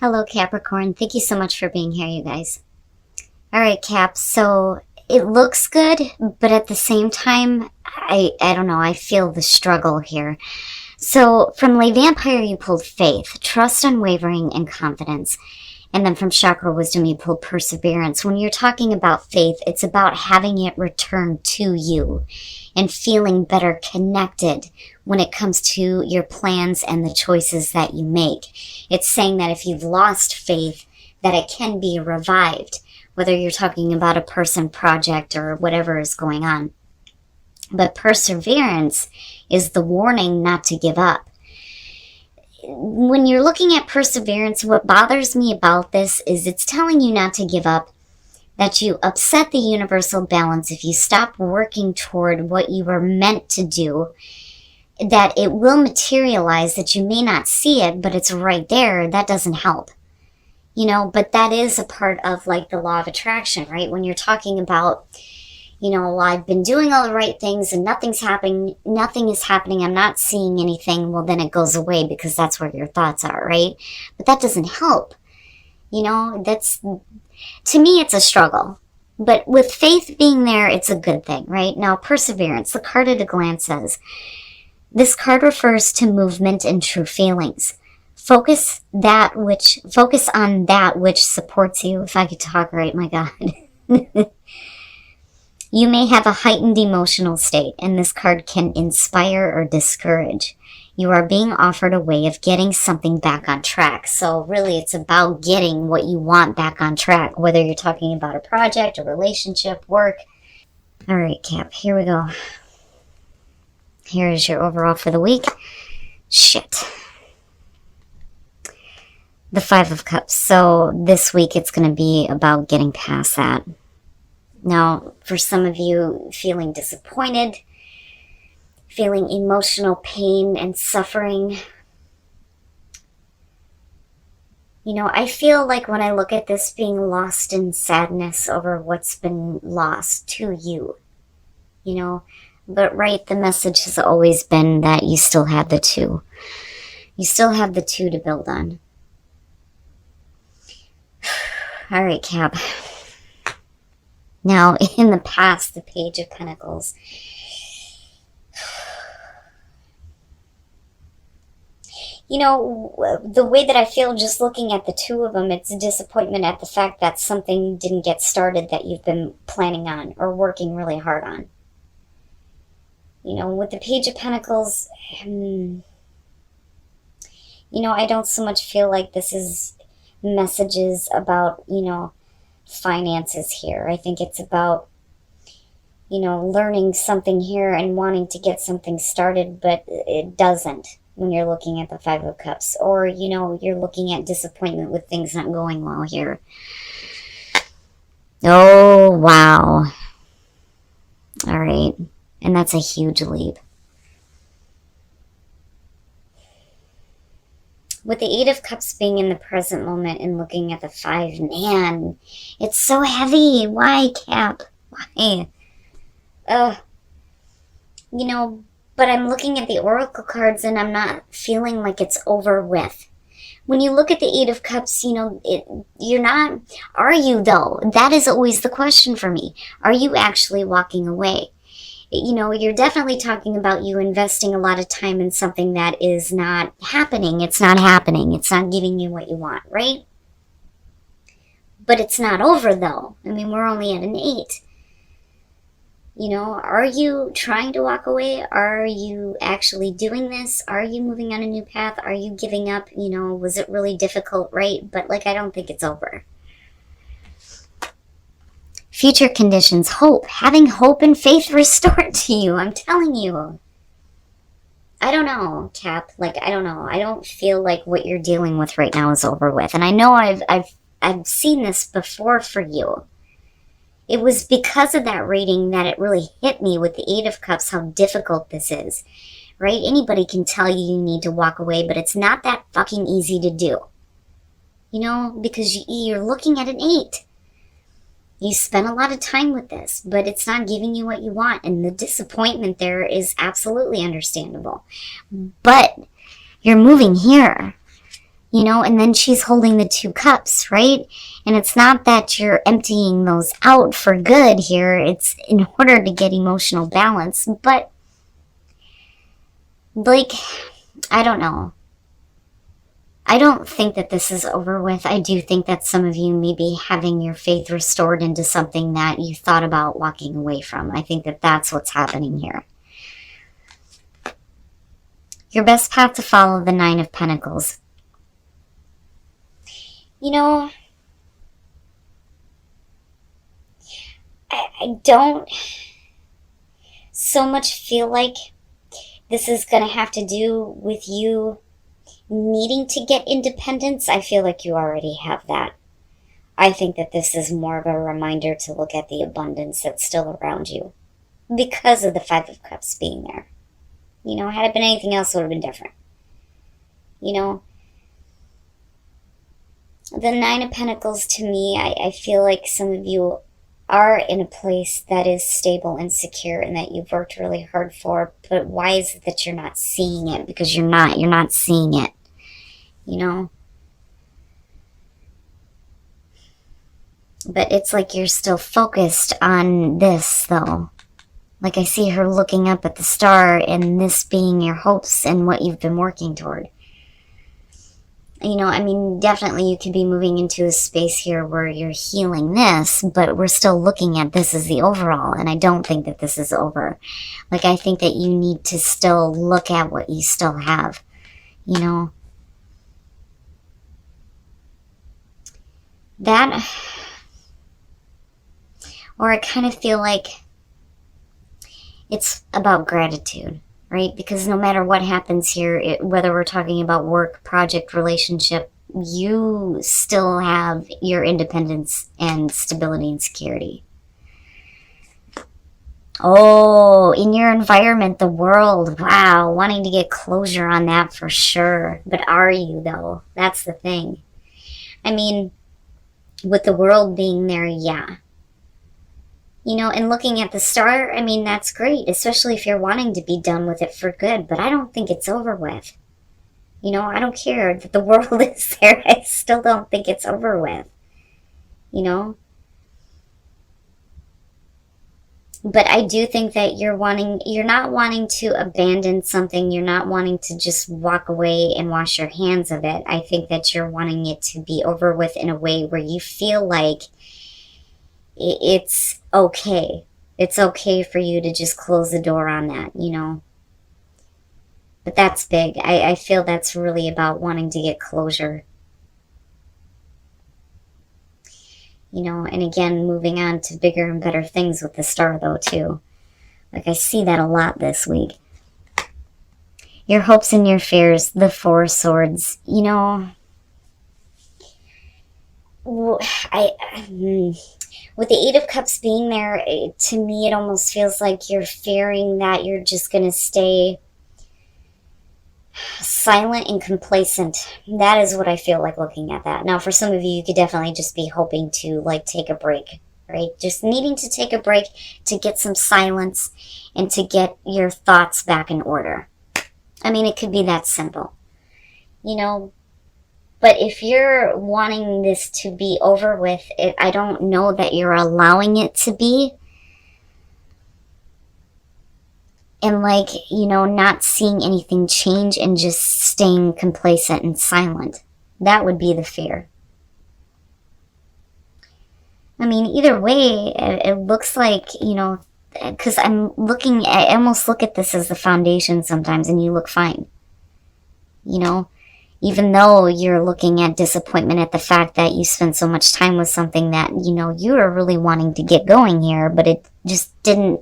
Hello, Capricorn. Thank you so much for being here, you guys. All right, Cap. So it looks good, but at the same time, I don't know. I feel the struggle here. So from Lay Vampire, you pulled faith, trust, unwavering, and confidence. And then from Chakra Wisdom, you pulled perseverance. When you're talking about faith, it's about having it return to you and feeling better connected when it comes to your plans and the choices that you make. It's saying that if you've lost faith, that it can be revived, whether you're talking about a person, project, or whatever is going on. But perseverance is the warning not to give up. When you're looking at perseverance, what bothers me about this is it's telling you not to give up, that you upset the universal balance if you stop working toward what you were meant to do, that it will materialize, that you may not see it, but it's right there. That doesn't help. But that is a part of like the law of attraction, right? When you're talking about, I've been doing all the right things and nothing is happening, I'm not seeing anything, well, then it goes away because that's where your thoughts are, right? But that doesn't help. To me, it's a struggle. But with faith being there, it's a good thing, right? Now, perseverance, the card at a glance says, this card refers to movement and true feelings. Focus on that which supports you. If I could talk right, my God. You may have a heightened emotional state, and this card can inspire or discourage. You are being offered a way of getting something back on track. So really, it's about getting what you want back on track, whether you're talking about a project, a relationship, work. All right, Cap, here we go. Here is your overall for the week. Shit. The Five of Cups. So this week, it's going to be about getting past that. Now, for some of you feeling disappointed, feeling emotional pain and suffering, I feel like when I look at this, being lost in sadness over what's been lost to you, but right, the message has always been that you still have the two. You still have the two to build on. All right, Cap. Now, in the past, the Page of Pentacles. The way that I feel just looking at the two of them, it's a disappointment at the fact that something didn't get started that you've been planning on or working really hard on. With the Page of Pentacles, I don't so much feel like this is messages about, finances here. I think it's about, learning something here and wanting to get something started, but it doesn't when you're looking at the Five of Cups. Or, you're looking at disappointment with things not going well here. Oh, wow. All right. And that's a huge leap. With the Eight of Cups being in the present moment and looking at the Five, man, it's so heavy. Why, Cap? Why? But I'm looking at the Oracle cards and I'm not feeling like it's over with. When you look at the Eight of Cups, you're not, are you though? That is always the question for me. Are you actually walking away? You're definitely talking about you investing a lot of time in something that is not happening. It's not happening. It's not giving you what you want, right? But it's not over, though. I mean, we're only at an 8. Are you trying to walk away? Are you actually doing this? Are you moving on a new path? Are you giving up? Was it really difficult, right? But, I don't think it's over. Future conditions, hope, having hope and faith restored to you. I'm telling you. I don't know, Cap. I don't know. I don't feel like what you're dealing with right now is over with. And I know I've seen this before for you. It was because of that reading that it really hit me with the Eight of Cups how difficult this is. Right? Anybody can tell you need to walk away, but it's not that fucking easy to do. Because you're looking at an 8. You spent a lot of time with this, but it's not giving you what you want. And the disappointment there is absolutely understandable. But you're moving here. You know, and then she's holding the 2 cups, right? And it's not that you're emptying those out for good here. It's in order to get emotional balance. But, like, I don't know. I don't think that this is over with. I do think that some of you may be having your faith restored into something that you thought about walking away from. I think that that's what's happening here. Your best path to follow, the 9 of Pentacles. You know, I don't so much feel like this is going to have to do with you needing to get independence. I feel like you already have that. I think that this is more of a reminder to look at the abundance that's still around you because of the 5 of Cups being there. You know, had it been anything else, it would have been different. You know, the 9 of Pentacles, to me, I feel like some of you are in a place that is stable and secure and that you've worked really hard for, but why is it that you're not seeing it? Because you're not seeing it, you know? But it's like you're still focused on this, though. Like I see her looking up at the star and this being your hopes and what you've been working toward. You know, I mean, definitely you could be moving into a space here where you're healing this, but we're still looking at this as the overall, and I don't think that this is over. Like, I think that you need to still look at what you still have, you know. That, or I kind of feel like it's about gratitude. Right? Because no matter what happens here, whether we're talking about work, project, relationship, you still have your independence and stability and security. Oh, in your environment, the world, wow, wanting to get closure on that for sure. But are you, though? That's the thing. I mean, with the world being there, yeah. You know, and looking at the star, I mean, that's great, especially if you're wanting to be done with it for good, but I don't think it's over with. You know, I don't care that the world is there. I still don't think it's over with. You know? But I do think that you're not wanting to abandon something. You're not wanting to just walk away and wash your hands of it. I think that you're wanting it to be over with in a way where you feel like it's okay. It's okay for you to just close the door on that, you know. But that's big. I feel that's really about wanting to get closure. You know, and again, moving on to bigger and better things with the star, though, too. Like, I see that a lot this week. Your hopes and your fears, the 4 of Swords. You know, with the 8 of Cups being there, to me, it almost feels like you're fearing that you're just going to stay silent and complacent. That is what I feel like looking at that. Now, for some of you, you could definitely just be hoping to, like, take a break, right? Just needing to take a break to get some silence and to get your thoughts back in order. I mean, it could be that simple, you know. But if you're wanting this to be over with, I don't know that you're allowing it to be. And like, you know, not seeing anything change and just staying complacent and silent. That would be the fear. I mean, either way, it looks like, you know, because I almost look at this as the foundation sometimes, and you look fine. You know? Even though you're looking at disappointment at the fact that you spent so much time with something that, you know, you were really wanting to get going here, but it just didn't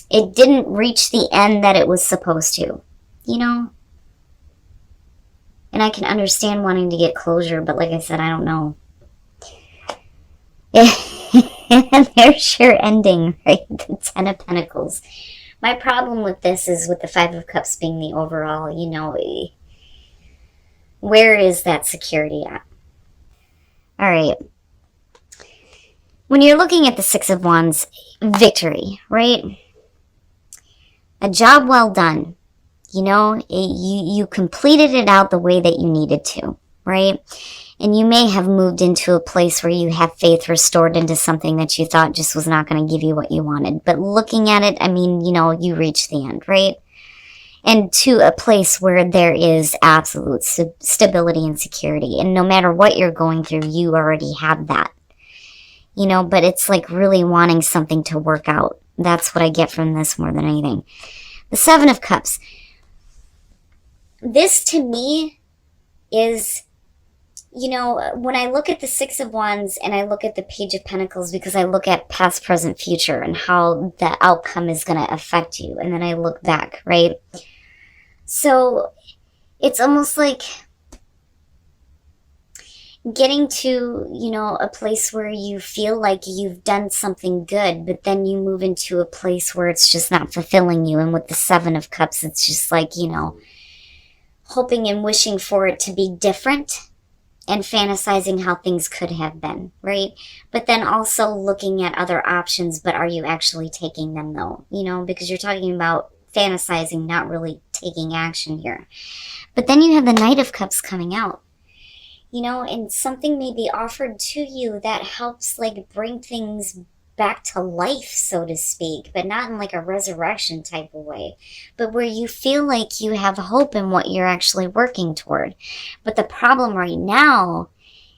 reach the end that it was supposed to, you know? And I can understand wanting to get closure, but like I said, I don't know. And there's your ending, right? The 10 of Pentacles. My problem with this is with the 5 of Cups being the overall, you know, where is that security at? All right. When you're looking at the 6 of Wands, victory, right? A job well done. You completed it out the way that you needed to, right? And you may have moved into a place where you have faith restored into something that you thought just was not going to give you what you wanted. But looking at it, you reached the end, right? And to a place where there is absolute stability and security. And no matter what you're going through, you already have that. But it's like really wanting something to work out. That's what I get from this more than anything. The Seven of Cups. This to me is, when I look at the Six of Wands and I look at the Page of Pentacles, because I look at past, present, future and how the outcome is going to affect you. And then I look back, right? So it's almost like getting to, a place where you feel like you've done something good, but then you move into a place where it's just not fulfilling you. And with the Seven of Cups, it's just like, hoping and wishing for it to be different and fantasizing how things could have been, right? But then also looking at other options, but are you actually taking them though? Because you're talking about fantasizing, not really taking action here. But then you have the Knight of Cups coming out, and something may be offered to you that helps like bring things back to life, so to speak, but not in like a resurrection type of way, but where you feel like you have hope in what you're actually working toward. But the problem right now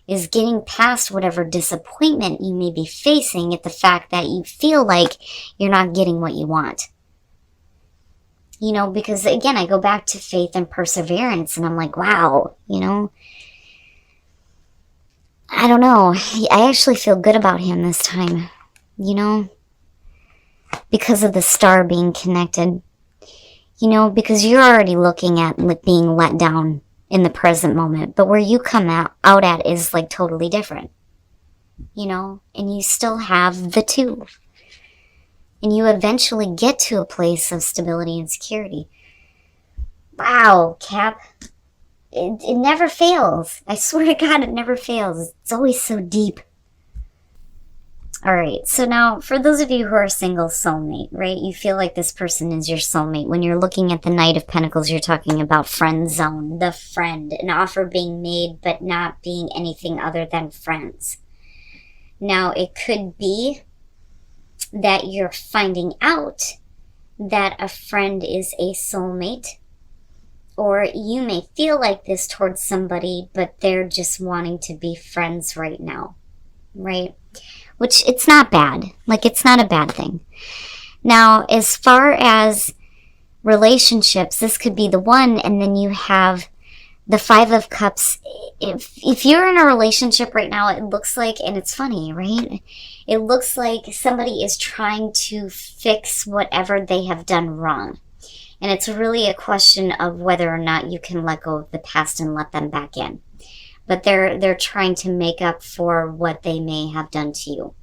is getting past whatever disappointment you may be facing at the fact that you feel like you're not getting what you want. Because again, I go back to faith and perseverance and I'm like, wow, I don't know. I actually feel good about him this time. Because of the star being connected, because you're already looking at being let down in the present moment, but where you come out at is like totally different, and you still have the two, and you eventually get to a place of stability and security. Wow, Cap, it never fails. I swear to God, it never fails. It's always so deep. All right, so now for those of you who are single, soulmate, right? You feel like this person is your soulmate. When you're looking at the Knight of Pentacles, you're talking about friend zone, the friend, an offer being made, but not being anything other than friends. Now, it could be that you're finding out that a friend is a soulmate, or you may feel like this towards somebody, but they're just wanting to be friends right now, right? Which it's not bad. Like, it's not a bad thing. Now, as far as relationships, this could be the one, and then you have the Five of Cups. If you're in a relationship right now, it looks like, and it's funny, right? It looks like somebody is trying to fix whatever they have done wrong. And it's really a question of whether or not you can let go of the past and let them back in. But they're trying to make up for what they may have done to you.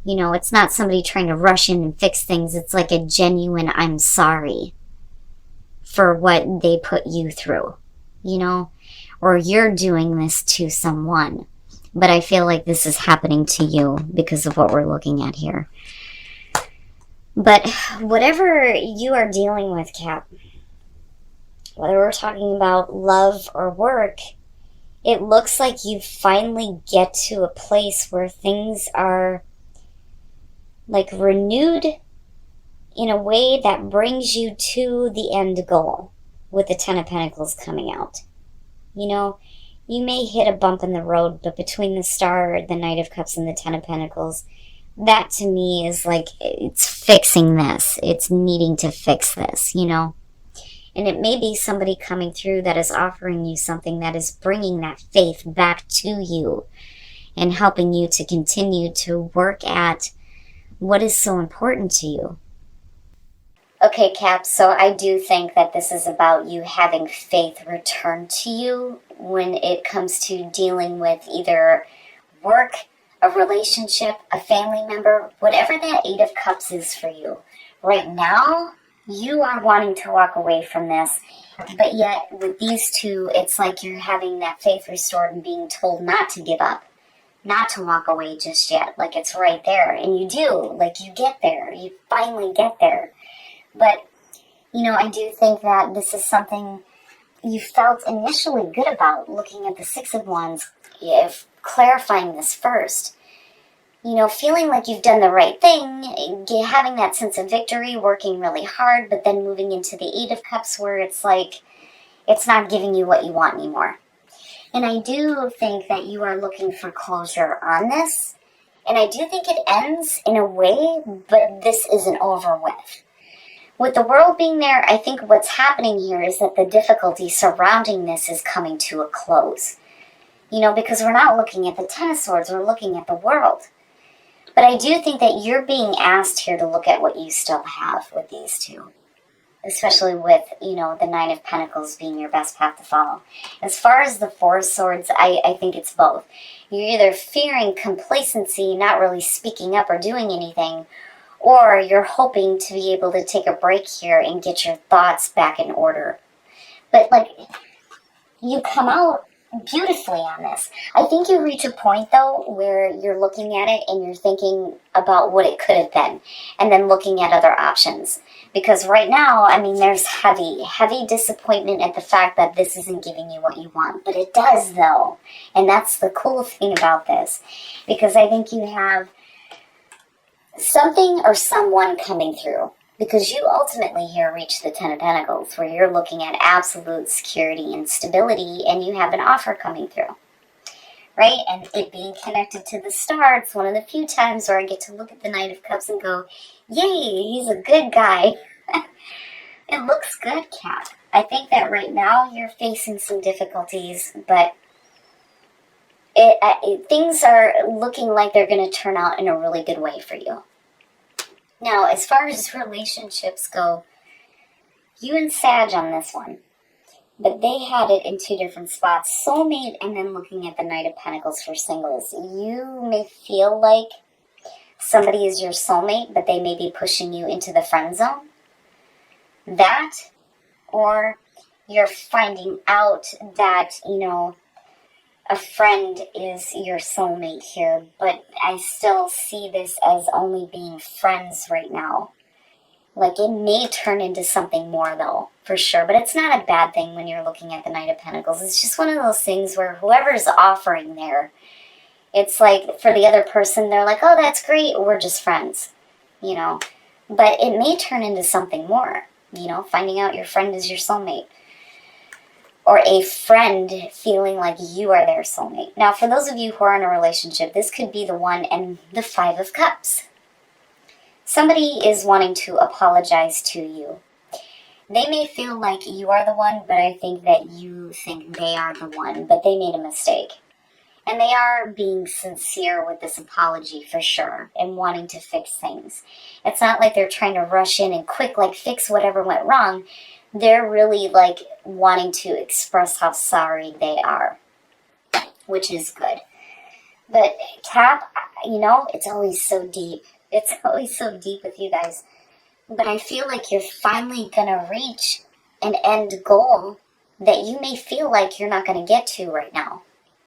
It's not somebody trying to rush in and fix things. It's like a genuine, I'm sorry for what they put you through, or you're doing this to someone. But I feel like this is happening to you because of what we're looking at here. But whatever you are dealing with, Cap, whether we're talking about love or work, it looks like you finally get to a place where things are like renewed in a way that brings you to the end goal with the Ten of Pentacles coming out. You may hit a bump in the road, but between the Star, the Knight of Cups, and the Ten of Pentacles, that to me is like, it's fixing this. It's needing to fix this, And it may be somebody coming through that is offering you something that is bringing that faith back to you and helping you to continue to work at what is so important to you. Okay, Cap, so I do think that this is about you having faith return to you when it comes to dealing with either work, a relationship, a family member, whatever that Eight of Cups is for you. Right now, you are wanting to walk away from this, but yet with these two, it's like you're having that faith restored and being told not to give up, not to walk away just yet, like it's right there. And you do, like you get there, you finally get there. But You know, I do think that this is something you felt initially good about, looking at the Six of Wands, if clarifying this first. You know, feeling like you've done the right thing, having that sense of victory, working really hard, but then moving into the Eight of Cups where it's like, it's not giving you what you want anymore. And I do think that you are looking for closure on this. And I do think it ends in a way, but this isn't over with. With the world being there, I think what's happening here is that the difficulty surrounding this is coming to a close. You know, because we're not looking at the Ten of Swords, we're looking at the world. But I do think that you're being asked here to look at what you still have with these two. Especially with, you know, the Nine of Pentacles being your best path to follow. As far as the Four of Swords, I think it's both. You're either fearing complacency, not really speaking up or doing anything, or you're hoping to be able to take a break here and get your thoughts back in order. But, like, you come out beautifully on this. I think you reach a point, though, where you're looking at it and you're thinking about what it could have been, and then looking at other options. Because right now, I mean, there's heavy disappointment at the fact that this isn't giving you what you want. But it does, though. And that's the cool thing about this. Because I think you have something or someone coming through. Because you ultimately here reach the Ten of Pentacles, where you're looking at absolute security and stability, and you have an offer coming through. Right? And it being connected to the star, it's one of the few times where I get to look at the Knight of Cups and go, yay, he's a good guy. It looks good, Cap. I think that right now you're facing some difficulties, but things are looking like they're going to turn out in a really good way for you. Now, as far as relationships go, you and Sag on this one, but they had it in two different spots. Soulmate, and then looking at the Knight of Pentacles for singles. You may feel like somebody is your soulmate, but they may be pushing you into the friend zone. That, or you're finding out that, you know, a friend is your soulmate here, but I still see this as only being friends right now. Like, it may turn into something more, though, for sure. But it's not a bad thing when you're looking at the Knight of Pentacles. It's just one of those things where whoever's offering there, it's like, for the other person, they're like, oh, that's great, we're just friends, you know. But it may turn into something more, you know, finding out your friend is your soulmate. Or a friend feeling like you are their soulmate. Now, for those of you who are in a relationship, this could be the one and the Five of Cups. Somebody is wanting to apologize to you. They may feel like you are the one, but I think that you think they are the one, but they made a mistake. And they are being sincere with this apology for sure, and wanting to fix things. It's not like they're trying to rush in and quick, like, fix whatever went wrong. They're really, like, wanting to express how sorry they are, which is good. But, Cap, you know, it's always so deep. It's always so deep with you guys. But I feel like you're finally going to reach an end goal that you may feel like you're not going to get to right now.